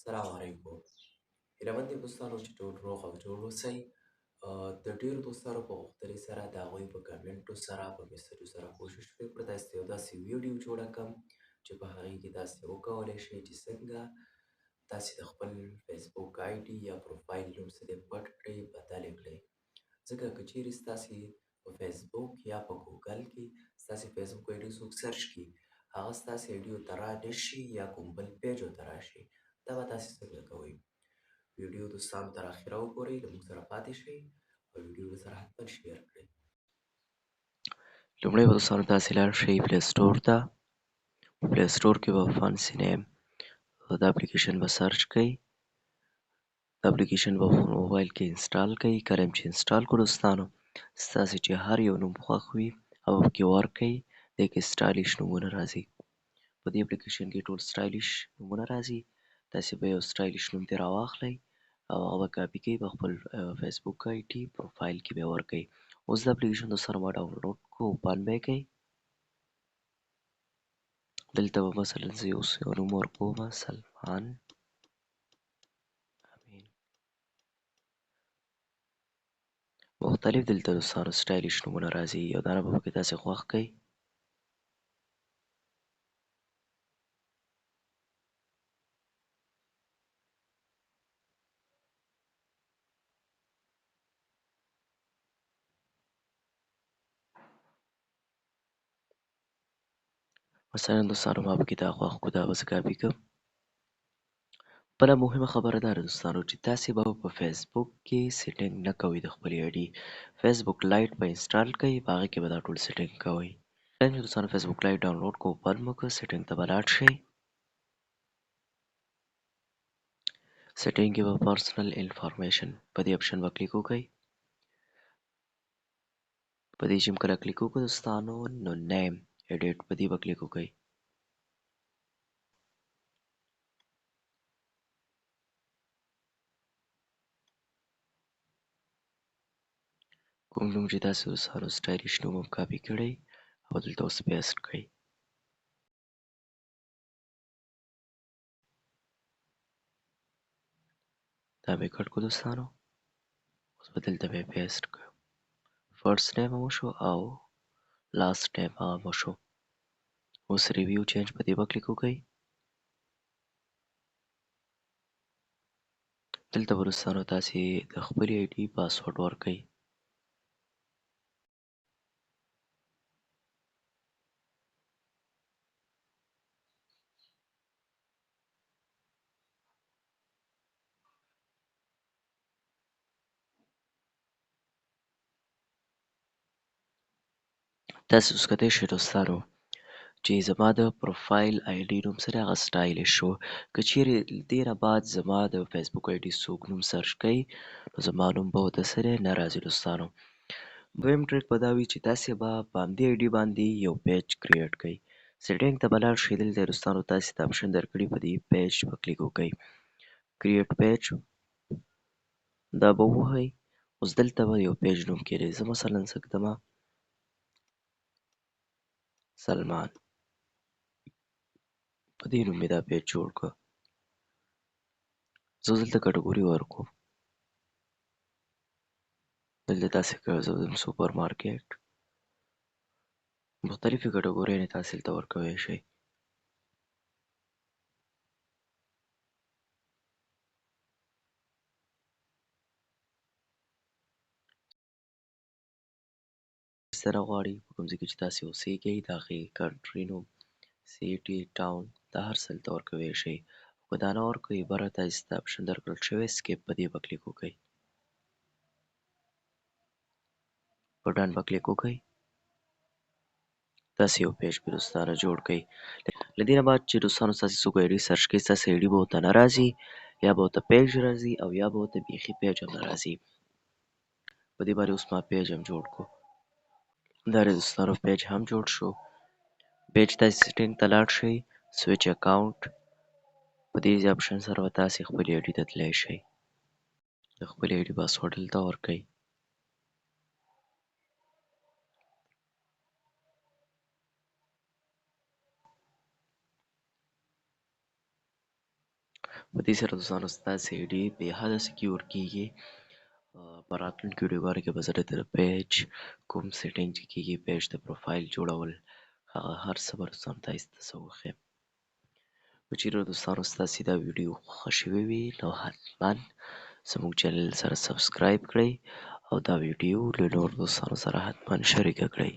السلام علیکم. هیله من د دوستانو چې ټول روغ او جوړ اوسئ. د ډېرو دوستانو په غوښتنې سره د هغوی په کمنټو سره په میسجو سره کوشش وکړو تاسو ته یو داسې ویډیو جوړه کړم چې په هغې کې تاسې وکولی شئ چې څنګه تاسې د خپل فیسبوک آی ډي یا پروفایل نوم څه دی پټ کړئ بدل یې کړئ. ځکه که چیرې ستاسې په فیسبوک یا په ګوګل کې ستاسې فیسبوک آی ډي څوک سرچ کړي هغه ستاسې آی ډي ته رانشي یا کوم بل پیجو ته راشي، دا به تاسې څنګه کوئ؟ ویډیو دوستانو تر اخره وګورئ، له موږ سره پاتې شئ او ویډیو ورسره حتما شیر کړئ. لومړی به دوستانو تاسې لاړ شئ پلی سټور ته. په پلی سټور کې به فانسی نیم دا اپلیکیشن به سرچ کئ. دا اپلیکیشن به په موبایل کې انسټال کئ. کله چې انسټال کړو دوستانو ستاسې چې هر یو نوم خوښ وي هغه پکې ورکئ. دې کې سټایلیش نومونه راځي. په دې اپلیکیشن کې ټول سټایلیش نومونه راځي. تاسې به یو سټایلیش نوم ترې راواخلئ او هغه به کاپي کئ په خپل فیسبوک آی ډي پروفایل کې به یې ورکئ. اوس دا اپلیکیشن دوستانو ما ډاونلوډ کړو، اوپن به یې کئ. دلته به مثلا زه یو نوم ورکومه سلمان امین. مختلف دلته دوستانو سټایلیش نومونه راځي، یو دانه به پکې تاسې خوښ کئ. مثلا دوستانو ما پکې دا خوښ کړو، دا به زه کاپي کړم. بله مهمه خبره دا ده دوستانو چې تاسې به په فیسبوک کې سیټینګ نه کوئ د خپلې آی ډي. فیسبوک لایټ به انسټال کئ، په هغې کې به دا ټول سیټینګ کوئ. کله چې دوستانو فیسبوک لایټ ډاونلوډ کړو، اوپن مو کړه، سیټینګ ته به لاړ شئ. سیټینګ کې به پرسنل انفارمیشن په دې اپشن به کلیک وکئ. په دې چې کله کلیک وکړو دوستانو نو نیم ایډیټ په دې به کلیک وکئ. کوم نوم چې تاسې دوستانو سټایلیش نوم هم کاپي کړی او دلته اوس پیسټ کړئ. دا مې کټ کړو دوستانو، اوس به دلته به یې پیسټ کړو. فرست نیم هم وشو او لاست نیم هم وشو. اوس ریویو چینج په دې به کلیک وکئ. دلته به دوستانو تاسې د خپلې آی ډي پاسورډ ورکئ. تاسې اوس کتی شئ دوستانو چې زما د پروفایل آی ډي نوم څه دی هغه سټایلیش شو. که چیرې دې نه بعد زما د فیسبوک آی ډي څوک نوم سرچ کوي نو زما نوم به ورته څه دی نه راځي دوستانو. دویم ټریک به دا وي چې تاسې به په همدې آی ډي باندې یو پیج کریټ کړئ. سیټینګ ته به لاړ شئ، دلته یې دوستانو تاسې ته آپشن درکړي په دې پیج به کلیک وکئ. کریټ پیج دا به ووهئ. اوس دلته به یو پیج نوم کیږدئ. زه مثلا څه ږدمه سلمان، په دې نوم مې دا پیج جوړ کړ. زه دلته کټګوري ورکوم. دلته تاسې که زه ویم سوپر مارکیټ، مختلفې کټګوریانې تاسې دلته ورکولی شئ. سره غواړئ په کوم ځای کې چې تاسې اوسیږئ د هغې کنټري نوم، سیټي، ټاون دا هر څه دلته ورکولی شئ. که دا نه ورکوئ بره تاسې ته آپشن درکړل شوی سکیپ په دې به کلیک وکئ. په ډن به کلیک وکئ. داسې یو پیج به دوستانو جوړ کئ. له دې نه بعد چې دوستانو ستاسې څوک آی ډي سرچ کوي ستاسې آی ډي به ورته نه راځي، یا به ورته پیج راځي او یا به ورته بیخي پیج هم نه راځي. په دې باندې اوس ما پیج هم جوړ کړو. دا دی دوستانو پیج هم جوړ شو. پیج تاسې سیټینګ ته لاړ شئ، سویچ اکاونټ په دې آپشن سره به تاسې خپلې آی ډي ته تللی شئ. د خپلې آی ډي پاسورډ دلته ورکئ. په دې سره دوستانو ستاسې ایډي بې حده سکیور کیږي. په راتلونکي ویډیوګانو کې به زه د پیج کوم سیټینګ چې کیږي، پیج د پروفایل جوړول، هغه هر څه به دوستانو تاسې ته زه وښیم. که چیرې دوستانو ستاسې دا ویډیو خوښه شوې وي نو حتما زموږ چینل سره سبسکرایب کړئ او دا ویډیو له نورو دوستانو سره حتما شریکه کړئ.